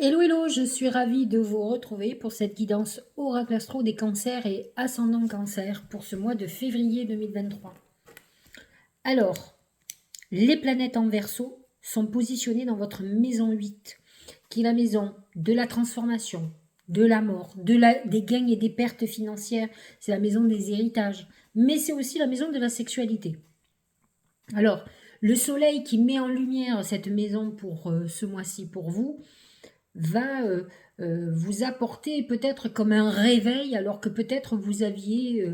Hello, hello, je suis ravie de vous retrouver pour cette guidance Oracle Astro des cancers et ascendant cancer pour ce mois de février 2023. Alors, les planètes en Verseau sont positionnées dans votre maison 8, qui est la maison de la transformation, de la mort, des gains et des pertes financières. C'est la maison des héritages, mais c'est aussi la maison de la sexualité. Alors, le soleil qui met en lumière cette maison pour ce mois-ci pour vous, va vous apporter peut-être comme un réveil, alors que peut-être vous aviez,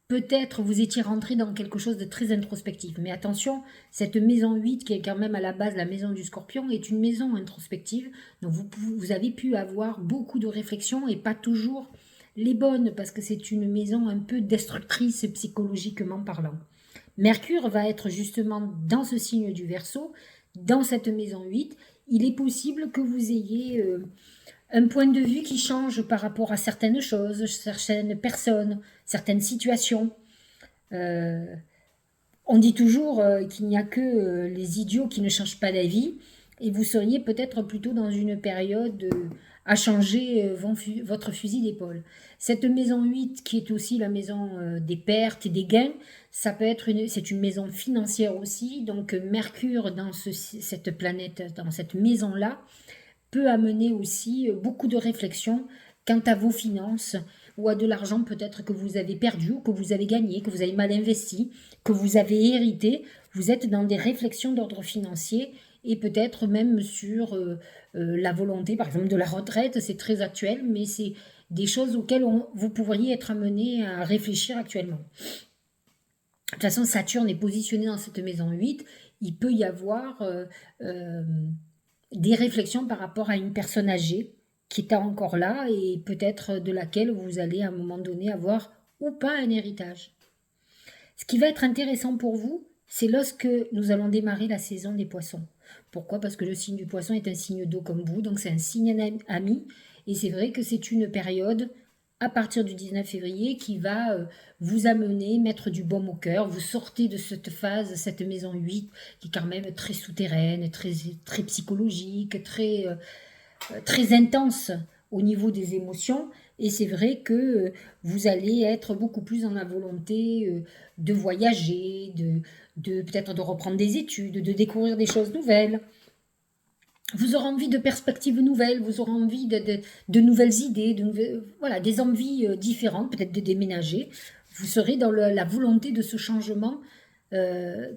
peut-être vous étiez rentré dans quelque chose de très introspectif. Mais attention, cette maison 8, qui est quand même à la base la maison du Scorpion, est une maison introspective. Donc vous avez pu avoir beaucoup de réflexions et pas toujours les bonnes, parce que c'est une maison un peu destructrice psychologiquement parlant. Mercure va être justement dans ce signe du Verseau, dans cette maison 8. Il est possible que vous ayez un point de vue qui change par rapport à certaines choses, certaines personnes, certaines situations. On dit toujours qu'il n'y a que les idiots qui ne changent pas d'avis, et vous seriez peut-être plutôt dans une période à changer votre fusil d'épaule. Cette maison 8, qui est aussi la maison des pertes et des gains, c'est une maison financière aussi, donc Mercure dans cette planète, dans cette maison-là, peut amener aussi beaucoup de réflexions quant à vos finances ou à de l'argent peut-être que vous avez perdu ou que vous avez gagné, que vous avez mal investi, que vous avez hérité. Vous êtes dans des réflexions d'ordre financier et peut-être même sur la volonté, par exemple, de la retraite. C'est très actuel, mais c'est des choses auxquelles vous pourriez être amené à réfléchir actuellement. De toute façon, Saturne est positionné dans cette maison 8. Il peut y avoir des réflexions par rapport à une personne âgée qui est encore là et peut-être de laquelle vous allez à un moment donné avoir ou pas un héritage. Ce qui va être intéressant pour vous, c'est lorsque nous allons démarrer la saison des poissons. Pourquoi? Parce que le signe du poisson est un signe d'eau comme vous, donc c'est un signe ami, et c'est vrai que c'est une période à partir du 19 février qui va vous amener, mettre du baume au cœur. Vous sortez de cette phase, cette maison 8, qui est quand même très souterraine, très, très psychologique, très intense au niveau des émotions. Et c'est vrai que vous allez être beaucoup plus dans la volonté de voyager, peut-être de reprendre des études, de découvrir des choses nouvelles. Vous aurez envie de perspectives nouvelles, vous aurez envie de nouvelles idées, voilà, des envies différentes, peut-être de déménager. Vous serez dans la volonté de ce changement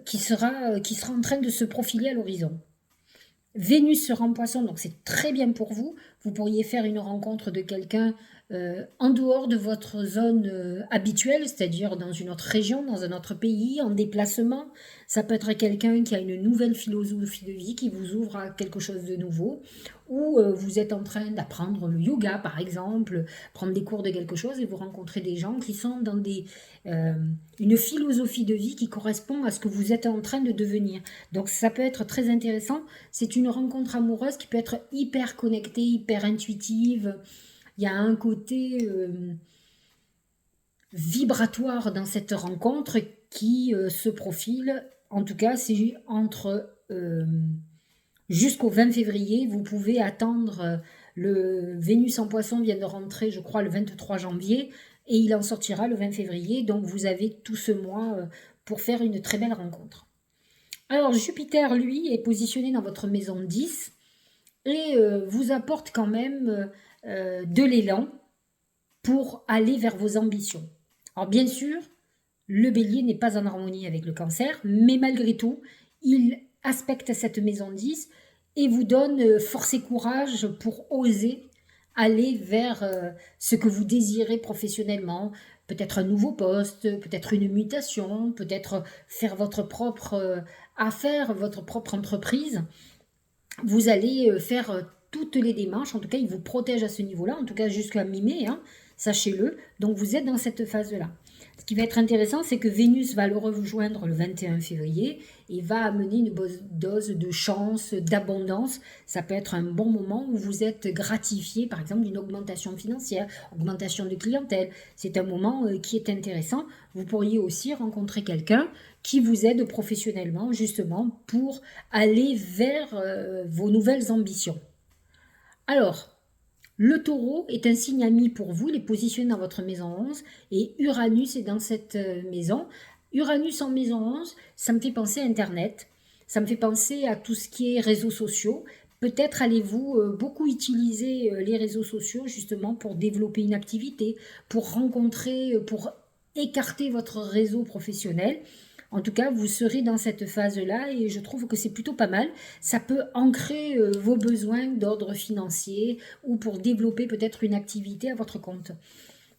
qui sera en train de se profiler à l'horizon. Vénus sera en poisson, donc c'est très bien pour vous. Vous pourriez faire une rencontre de quelqu'un en dehors de votre zone habituelle, c'est-à-dire dans une autre région, dans un autre pays, en déplacement. Ça peut être quelqu'un qui a une nouvelle philosophie de vie, qui vous ouvre à quelque chose de nouveau, ou vous êtes en train d'apprendre le yoga, par exemple, prendre des cours de quelque chose, et vous rencontrez des gens qui sont dans une philosophie de vie qui correspond à ce que vous êtes en train de devenir. Donc ça peut être très intéressant. C'est une rencontre amoureuse qui peut être hyper connectée, hyper intuitive. Il y a un côté vibratoire dans cette rencontre qui se profile. En tout cas, c'est entre jusqu'au 20 février. Vous pouvez attendre. Le Vénus en poisson vient de rentrer, je crois, le 23 janvier. Et il en sortira le 20 février. Donc vous avez tout ce mois pour faire une très belle rencontre. Alors Jupiter, lui, est positionné dans votre maison 10 et vous apporte quand même de l'élan pour aller vers vos ambitions. Alors bien sûr, le bélier n'est pas en harmonie avec le cancer, mais malgré tout, il aspecte cette maison 10 et vous donne force et courage pour oser aller vers ce que vous désirez professionnellement, peut-être un nouveau poste, peut-être une mutation, peut-être faire votre propre affaire, votre propre entreprise. Vous allez faire toutes les démarches. En tout cas, il vous protège à ce niveau-là, en tout cas jusqu'à mi-mai, hein, sachez-le. Donc, vous êtes dans cette phase-là. Ce qui va être intéressant, c'est que Vénus va le rejoindre le 21 février et va amener une bonne dose de chance, d'abondance. Ça peut être un bon moment où vous êtes gratifié, par exemple, d'une augmentation financière, augmentation de clientèle. C'est un moment qui est intéressant. Vous pourriez aussi rencontrer quelqu'un qui vous aide professionnellement, justement, pour aller vers vos nouvelles ambitions. Alors, le taureau est un signe ami pour vous, il est positionné dans votre maison 11 et Uranus est dans cette maison. Uranus en maison 11, ça me fait penser à Internet, ça me fait penser à tout ce qui est réseaux sociaux. Peut-être allez-vous beaucoup utiliser les réseaux sociaux justement pour développer une activité, pour rencontrer, pour écarter votre réseau professionnel. En tout cas, vous serez dans cette phase-là et je trouve que c'est plutôt pas mal. Ça peut ancrer vos besoins d'ordre financier ou pour développer peut-être une activité à votre compte.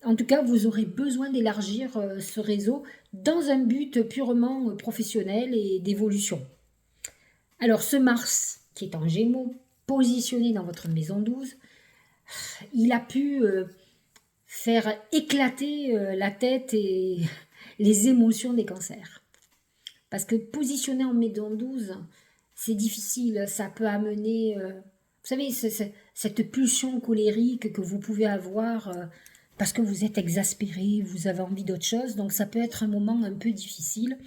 En tout cas, vous aurez besoin d'élargir ce réseau dans un but purement professionnel et d'évolution. Alors, ce Mars, qui est en Gémeaux, positionné dans votre maison 12, il a pu faire éclater la tête et les émotions des cancers. Parce que positionner en maison 12, c'est difficile, ça peut amener, vous savez, cette pulsion colérique que vous pouvez avoir parce que vous êtes exaspéré, vous avez envie d'autre chose, donc ça peut être un moment un peu difficile.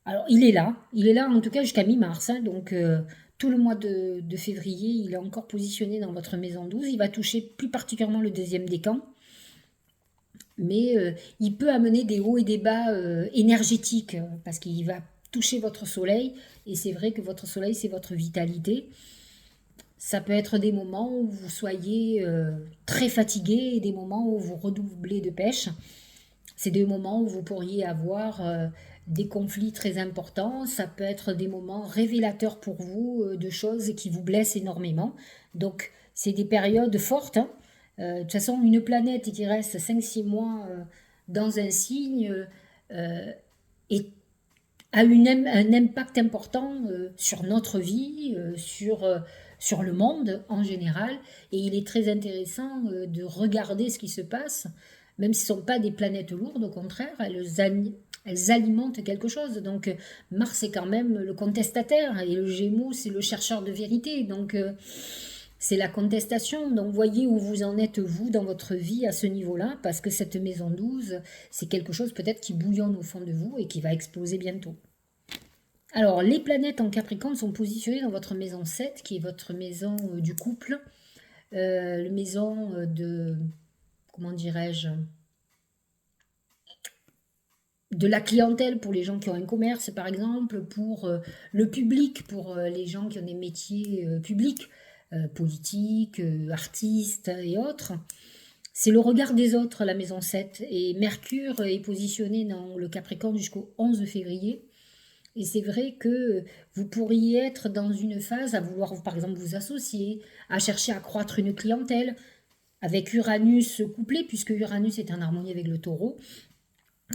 Alors il est là en tout cas jusqu'à mi-mars, hein, donc tout le mois de février, il est encore positionné dans votre maison 12, il va toucher plus particulièrement le deuxième décan. Mais il peut amener des hauts et des bas énergétiques parce qu'il va toucher votre soleil et c'est vrai que votre soleil c'est votre vitalité. Ça peut être des moments où vous soyez très fatigué et des moments où vous redoublez de pêche. C'est des moments où vous pourriez avoir des conflits très importants. Ça peut être des moments révélateurs pour vous de choses qui vous blessent énormément. Donc c'est des périodes fortes, hein. De toute façon, une planète qui reste 5-6 mois dans un signe est, a un impact important sur notre vie, sur le monde en général. Et il est très intéressant de regarder ce qui se passe, même si ce ne sont pas des planètes lourdes, au contraire, elles alimentent quelque chose. Donc Mars est quand même le contestataire et le Gémeaux, c'est le chercheur de vérité. Donc c'est la contestation, donc voyez où vous en êtes vous dans votre vie à ce niveau-là, parce que cette maison 12, c'est quelque chose peut-être qui bouillonne au fond de vous et qui va exploser bientôt. Alors, les planètes en Capricorne sont positionnées dans votre maison 7, qui est votre maison du couple, la maison de, comment dirais-je, de la clientèle pour les gens qui ont un commerce, par exemple, pour le public, pour les gens qui ont des métiers publics, politiques, artistes et autres. C'est le regard des autres, la maison 7. Et Mercure est positionné dans le Capricorne jusqu'au 11 février. Et c'est vrai que vous pourriez être dans une phase à vouloir, par exemple, vous associer, à chercher à croître une clientèle, avec Uranus couplé, puisque Uranus est en harmonie avec le taureau.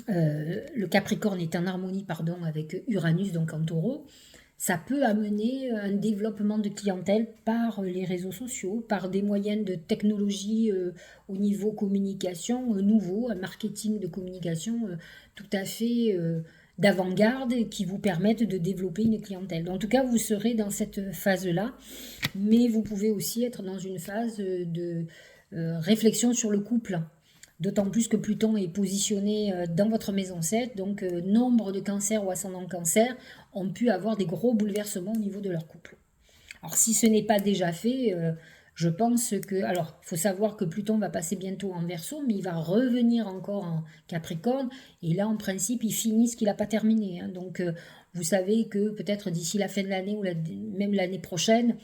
Le Capricorne est en harmonie, pardon, avec Uranus, donc en taureau. Ça peut amener un développement de clientèle par les réseaux sociaux, par des moyens de technologie au niveau communication nouveau, un marketing de communication tout à fait d'avant-garde qui vous permettent de développer une clientèle. En tout cas, vous serez dans cette phase-là, mais vous pouvez aussi être dans une phase de réflexion sur le couple. D'autant plus que Pluton est positionné dans votre maison 7, donc nombre de cancers ou ascendants cancer ont pu avoir des gros bouleversements au niveau de leur couple. Alors si ce n'est pas déjà fait, je pense que... Alors, il faut savoir que Pluton va passer bientôt en Verseau, mais il va revenir encore en Capricorne, et là, en principe, il finit ce qu'il n'a pas terminé. Hein. Donc, vous savez que peut-être d'ici la fin de l'année ou même l'année prochaine,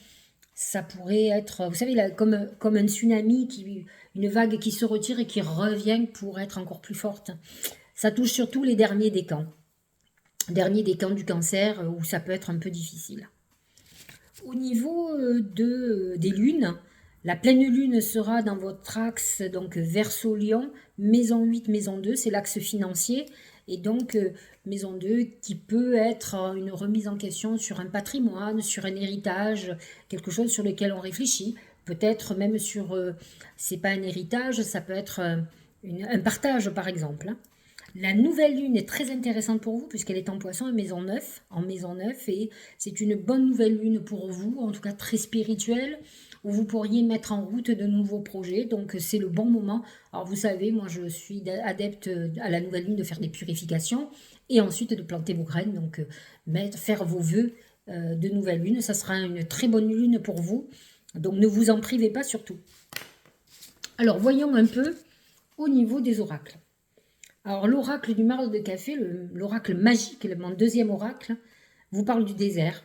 ça pourrait être, vous savez, là, comme un tsunami, une vague qui se retire et qui revient pour être encore plus forte. Ça touche surtout les derniers décans. Derniers décans du cancer, où ça peut être un peu difficile. Au niveau des lunes, la pleine lune sera dans votre axe, donc Verseau-Lion, maison 8, maison 2, c'est l'axe financier. Et donc, maison 2 qui peut être une remise en question sur un patrimoine, sur un héritage, quelque chose sur lequel on réfléchit. Peut-être même sur, c'est pas un héritage, ça peut être un partage par exemple, hein. La nouvelle lune est très intéressante pour vous puisqu'elle est en poisson en maison 9 et c'est une bonne nouvelle lune pour vous, en tout cas très spirituelle, où vous pourriez mettre en route de nouveaux projets. Donc c'est le bon moment. Alors vous savez, moi je suis adepte à la nouvelle lune de faire des purifications et ensuite de planter vos graines. Donc faire vos vœux de nouvelle lune, ça sera une très bonne lune pour vous. Donc ne vous en privez pas surtout. Alors voyons un peu au niveau des oracles. Alors l'oracle du marbre de café, l'oracle magique, mon deuxième oracle, vous parle du désert,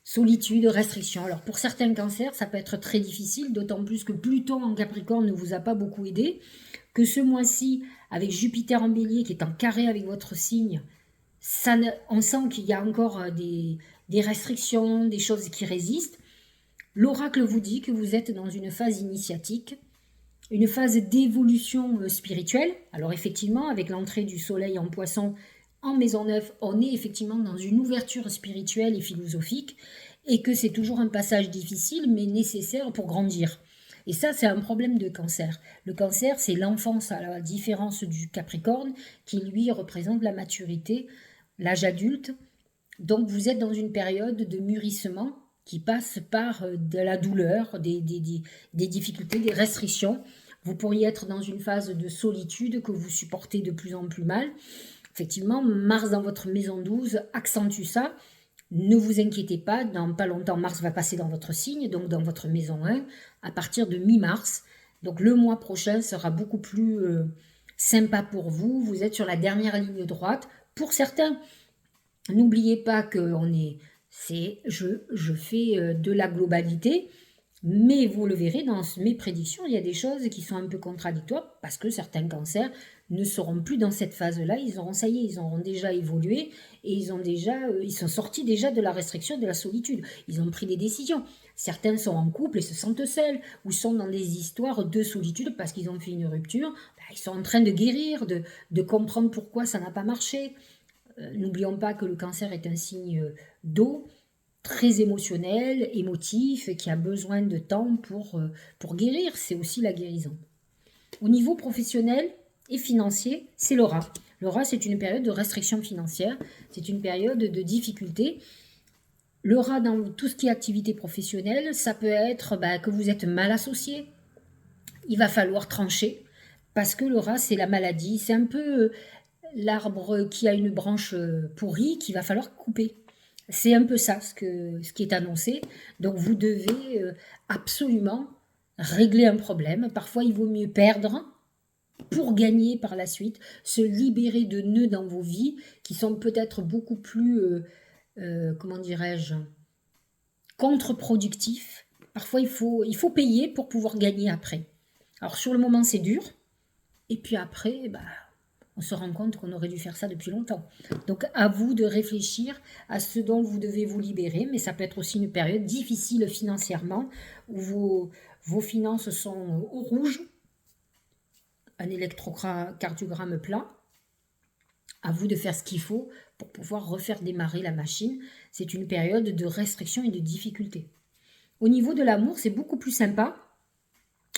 solitude, restriction. Alors pour certains cancers, ça peut être très difficile, d'autant plus que Pluton en Capricorne ne vous a pas beaucoup aidé, que ce mois-ci, avec Jupiter en bélier qui est en carré avec votre signe, on sent qu'il y a encore des restrictions, des choses qui résistent. L'oracle vous dit que vous êtes dans une phase initiatique, une phase d'évolution spirituelle. Alors effectivement, avec l'entrée du soleil en poisson en maison 9, on est effectivement dans une ouverture spirituelle et philosophique, et que c'est toujours un passage difficile, mais nécessaire pour grandir. Et ça, c'est un problème de cancer. Le cancer, c'est l'enfance, à la différence du Capricorne, qui lui représente la maturité, l'âge adulte. Donc vous êtes dans une période de mûrissement qui passe par de la douleur, des difficultés, des restrictions. Vous pourriez être dans une phase de solitude que vous supportez de plus en plus mal. Effectivement, Mars dans votre maison 12 accentue ça. Ne vous inquiétez pas, dans pas longtemps, Mars va passer dans votre signe, donc dans votre maison 1, à partir de mi-mars. Donc le mois prochain sera beaucoup plus sympa pour vous. Vous êtes sur la dernière ligne droite. Pour certains, n'oubliez pas que je fais de la globalité, mais vous le verrez dans mes prédictions, il y a des choses qui sont un peu contradictoires parce que certains cancers ne seront plus dans cette phase-là. Ils auront déjà évolué et ils sont sortis déjà de la restriction, de la solitude. Ils ont pris des décisions. Certains sont en couple et se sentent seuls ou sont dans des histoires de solitude parce qu'ils ont fait une rupture. Ils sont en train de guérir, de comprendre pourquoi ça n'a pas marché. N'oublions pas que le cancer est un signe d'eau, très émotionnel, émotif, qui a besoin de temps pour guérir. C'est aussi la guérison. Au niveau professionnel et financier, c'est l'aura. L'aura, c'est une période de restriction financière, c'est une période de difficulté. L'aura dans tout ce qui est activité professionnelle, ça peut être que vous êtes mal associé. Il va falloir trancher, parce que l'aura, c'est la maladie. C'est un peu l'arbre qui a une branche pourrie qu'il va falloir couper. C'est un peu ça ce qui est annoncé. Donc vous devez absolument régler un problème. Parfois, il vaut mieux perdre pour gagner par la suite, se libérer de nœuds dans vos vies qui sont peut-être beaucoup plus, comment dirais-je, contre-productifs. Parfois, il faut payer pour pouvoir gagner après. Alors sur le moment, c'est dur. Et puis après, on se rend compte qu'on aurait dû faire ça depuis longtemps. Donc à vous de réfléchir à ce dont vous devez vous libérer, mais ça peut être aussi une période difficile financièrement, où vos finances sont au rouge, un électrocardiogramme plat. À vous de faire ce qu'il faut pour pouvoir refaire démarrer la machine. C'est une période de restriction et de difficulté. Au niveau de l'amour, c'est beaucoup plus sympa.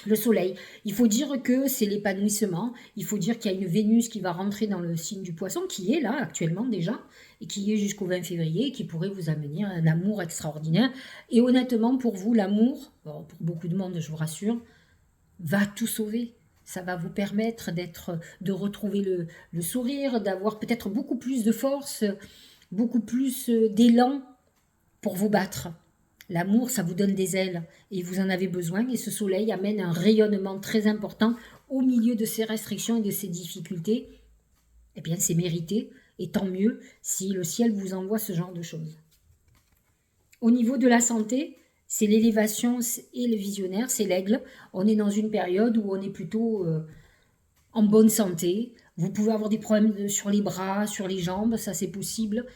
Le soleil, il faut dire que c'est l'épanouissement, il faut dire qu'il y a une Vénus qui va rentrer dans le signe du poisson, qui est là actuellement déjà, et qui est jusqu'au 20 février, qui pourrait vous amener un amour extraordinaire. Et honnêtement, pour vous, l'amour, pour beaucoup de monde, je vous rassure, va tout sauver. Ça va vous permettre de retrouver le sourire, d'avoir peut-être beaucoup plus de force, beaucoup plus d'élan pour vous battre. L'amour, ça vous donne des ailes et vous en avez besoin, et ce soleil amène un rayonnement très important au milieu de ces restrictions et de ces difficultés. Eh bien, c'est mérité, et tant mieux si le ciel vous envoie ce genre de choses. Au niveau de la santé, c'est l'élévation et le visionnaire, c'est l'aigle. On est dans une période où on est plutôt en bonne santé. Vous pouvez avoir des problèmes sur les bras, sur les jambes, ça c'est possible,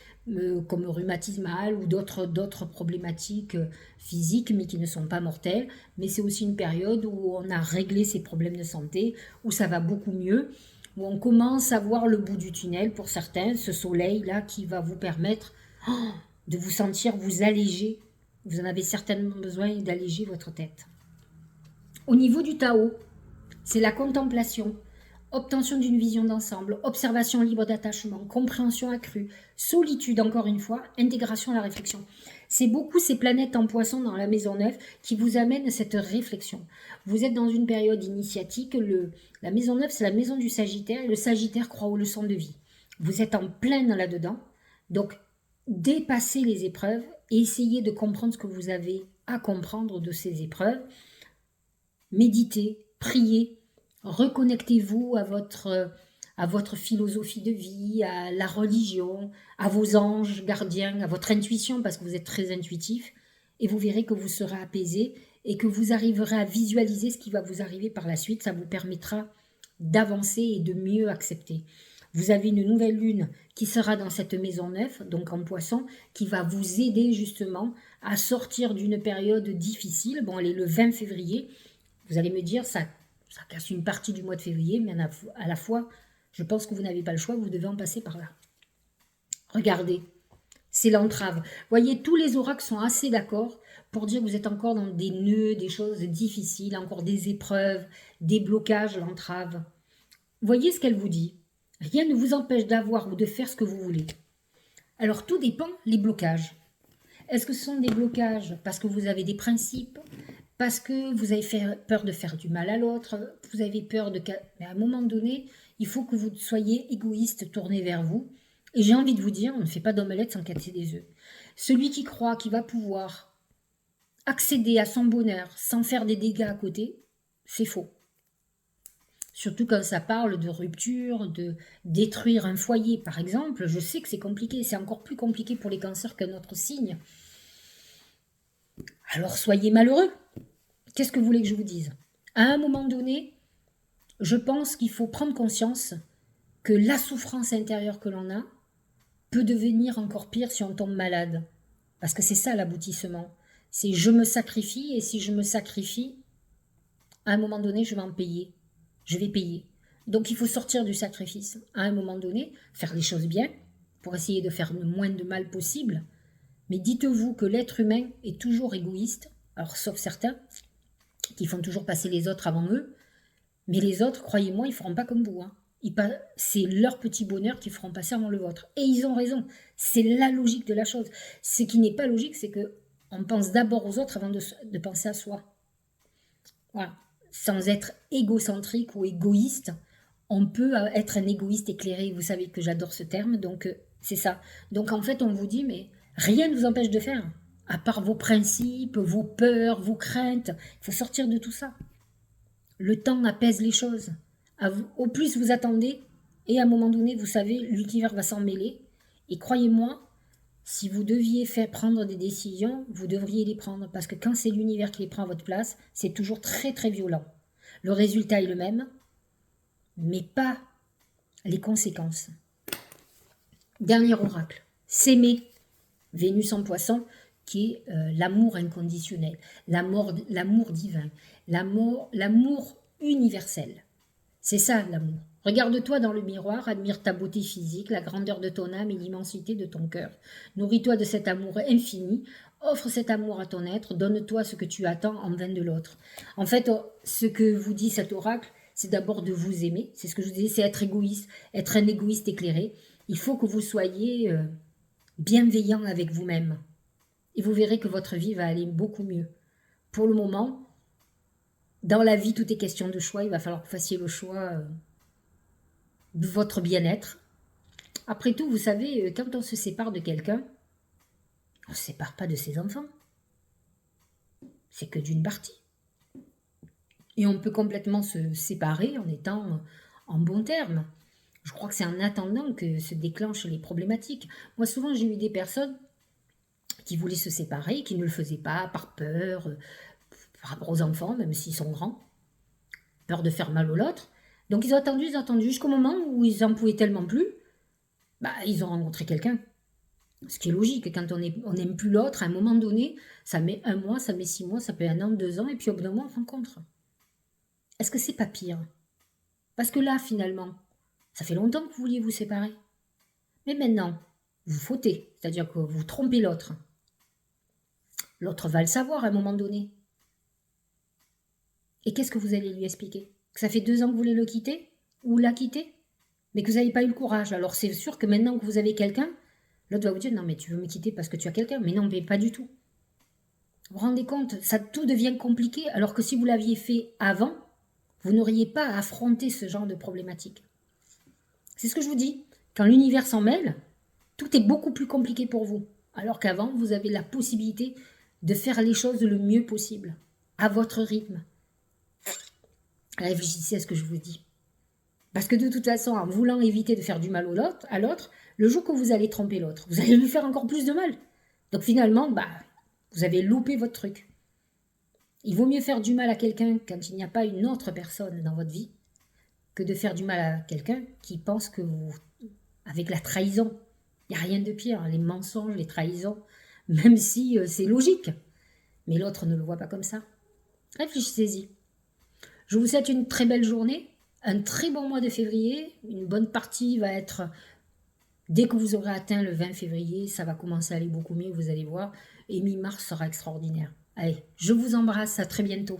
comme rhumatismal ou d'autres problématiques physiques, mais qui ne sont pas mortelles. Mais c'est aussi une période où on a réglé ces problèmes de santé, où ça va beaucoup mieux. où on commence à voir le bout du tunnel pour certains, ce soleil-là qui va vous permettre de vous sentir vous alléger. Vous en avez certainement besoin d'alléger votre tête. Au niveau du Tao, c'est la contemplation, obtention d'une vision d'ensemble, observation libre d'attachement, compréhension accrue, solitude encore une fois, intégration à la réflexion. C'est beaucoup ces planètes en poisson dans la maison 9 qui vous amènent cette réflexion. Vous êtes dans une période initiatique, la maison 9 c'est la maison du Sagittaire et le Sagittaire croit aux leçons de vie. Vous êtes en plein là-dedans, donc dépassez les épreuves et essayez de comprendre ce que vous avez à comprendre de ces épreuves. Méditez, priez, reconnectez-vous à votre philosophie de vie, à la religion, à vos anges gardiens, à votre intuition, parce que vous êtes très intuitif, et vous verrez que vous serez apaisé et que vous arriverez à visualiser ce qui va vous arriver par la suite. Ça vous permettra d'avancer et de mieux accepter. Vous avez une nouvelle lune qui sera dans cette maison 9, donc en poisson, qui va vous aider justement à sortir d'une période difficile. Bon, elle est le 20 février. Vous allez me dire, ça casse une partie du mois de février, mais à la fois, je pense que vous n'avez pas le choix, vous devez en passer par là. Regardez, c'est l'entrave. Voyez, tous les oracles sont assez d'accord pour dire que vous êtes encore dans des nœuds, des choses difficiles, encore des épreuves, des blocages, l'entrave. Voyez ce qu'elle vous dit. Rien ne vous empêche d'avoir ou de faire ce que vous voulez. Alors tout dépend les blocages. Est-ce que ce sont des blocages parce que vous avez des principes, parce que vous avez peur de faire du mal à l'autre, vous avez peur de... Mais à un moment donné, il faut que vous soyez égoïste, tourné vers vous. Et j'ai envie de vous dire, on ne fait pas d'omelette sans casser des œufs. Celui qui croit qu'il va pouvoir accéder à son bonheur sans faire des dégâts à côté, c'est faux. Surtout quand ça parle de rupture, de détruire un foyer, par exemple. Je sais que c'est compliqué, c'est encore plus compliqué pour les cancers qu'un autre signe. Alors soyez malheureux. Qu'est-ce que vous voulez que je vous dise? À un moment donné, je pense qu'il faut prendre conscience que la souffrance intérieure que l'on a peut devenir encore pire si on tombe malade. Parce que c'est ça l'aboutissement. C'est je me sacrifie et si je me sacrifie, à un moment donné, je vais en payer. Je vais payer. Donc il faut sortir du sacrifice. À un moment donné, faire les choses bien pour essayer de faire le moins de mal possible. Mais dites-vous que l'être humain est toujours égoïste, alors sauf certains qui font toujours passer les autres avant eux, mais les autres, croyez-moi, ils ne feront pas comme vous. Hein. C'est leur petit bonheur qu'ils feront passer avant le vôtre. Et ils ont raison. C'est la logique de la chose. Ce qui n'est pas logique, c'est qu'on pense d'abord aux autres avant de penser à soi. Voilà. Sans être égocentrique ou égoïste, on peut être un égoïste éclairé. Vous savez que j'adore ce terme, donc c'est ça. Donc en fait, on vous dit, mais rien ne vous empêche de faire, à part vos principes, vos peurs, vos craintes. Il faut sortir de tout ça. Le temps apaise les choses. Au plus vous attendez, et à un moment donné, vous savez, l'univers va s'en mêler. Et croyez-moi, si vous deviez prendre des décisions, vous devriez les prendre. Parce que quand c'est l'univers qui les prend à votre place, c'est toujours très très violent. Le résultat est le même, mais pas les conséquences. Dernier oracle. S'aimer. Vénus en poisson, qui est l'amour inconditionnel, l'amour divin, l'amour universel. C'est ça l'amour. Regarde-toi dans le miroir, admire ta beauté physique, la grandeur de ton âme et l'immensité de ton cœur. Nourris-toi de cet amour infini, offre cet amour à ton être, donne-toi ce que tu attends en vain de l'autre. En fait, ce que vous dit cet oracle, c'est d'abord de vous aimer. C'est ce que je vous disais, c'est être égoïste, être un égoïste éclairé. Il faut que vous soyez bienveillant avec vous-même. Et vous verrez que votre vie va aller beaucoup mieux. Pour le moment, dans la vie, tout est question de choix. Il va falloir que vous fassiez le choix de votre bien-être. Après tout, vous savez, quand on se sépare de quelqu'un, on ne se sépare pas de ses enfants. C'est que d'une partie. Et on peut complètement se séparer en étant en bons termes. Je crois que c'est en attendant que se déclenchent les problématiques. Moi, souvent, j'ai eu des personnes qui voulaient se séparer, qui ne le faisaient pas par peur, par rapport aux enfants, même s'ils sont grands, peur de faire mal à l'autre. Donc ils ont attendu jusqu'au moment où ils n'en pouvaient tellement plus, ils ont rencontré quelqu'un. Ce qui est logique, quand on n'aime plus l'autre, à un moment donné, ça met 1 mois, ça met 6 mois, ça peut 1 an, 2 ans, et puis au bout d'un mois, on rencontre. Est-ce que c'est pas pire? Parce que là, finalement, Ça fait longtemps que vous vouliez vous séparer. Mais maintenant, vous fautez, c'est-à-dire que vous trompez l'autre. L'autre va le savoir à un moment donné. Et qu'est-ce que vous allez lui expliquer? Que ça fait 2 ans que vous voulez le quitter? Ou la quitter? Mais que vous n'avez pas eu le courage. Alors c'est sûr que maintenant que vous avez quelqu'un, l'autre va vous dire, non mais tu veux me quitter parce que tu as quelqu'un. Mais non, mais pas du tout. Vous vous rendez compte, ça tout devient compliqué, alors que si vous l'aviez fait avant, vous n'auriez pas à affronter ce genre de problématique. C'est ce que je vous dis. Quand l'univers s'en mêle, tout est beaucoup plus compliqué pour vous. Alors qu'avant, vous avez la possibilité de faire les choses le mieux possible, à votre rythme. Réfléchissez à ce que je vous dis. Parce que de toute façon, en voulant éviter de faire du mal à l'autre, le jour que vous allez tromper l'autre, vous allez lui faire encore plus de mal. Donc finalement, vous avez loupé votre truc. Il vaut mieux faire du mal à quelqu'un quand il n'y a pas une autre personne dans votre vie que de faire du mal à quelqu'un qui pense que vous... avec la trahison. Il n'y a rien de pire, les mensonges, les trahisons, même si c'est logique. Mais l'autre ne le voit pas comme ça. Réfléchissez-y. Je vous souhaite une très belle journée, un très bon mois de février. Une bonne partie va être, dès que vous aurez atteint le 20 février, ça va commencer à aller beaucoup mieux, vous allez voir. Et mi-mars sera extraordinaire. Allez, je vous embrasse, à très bientôt.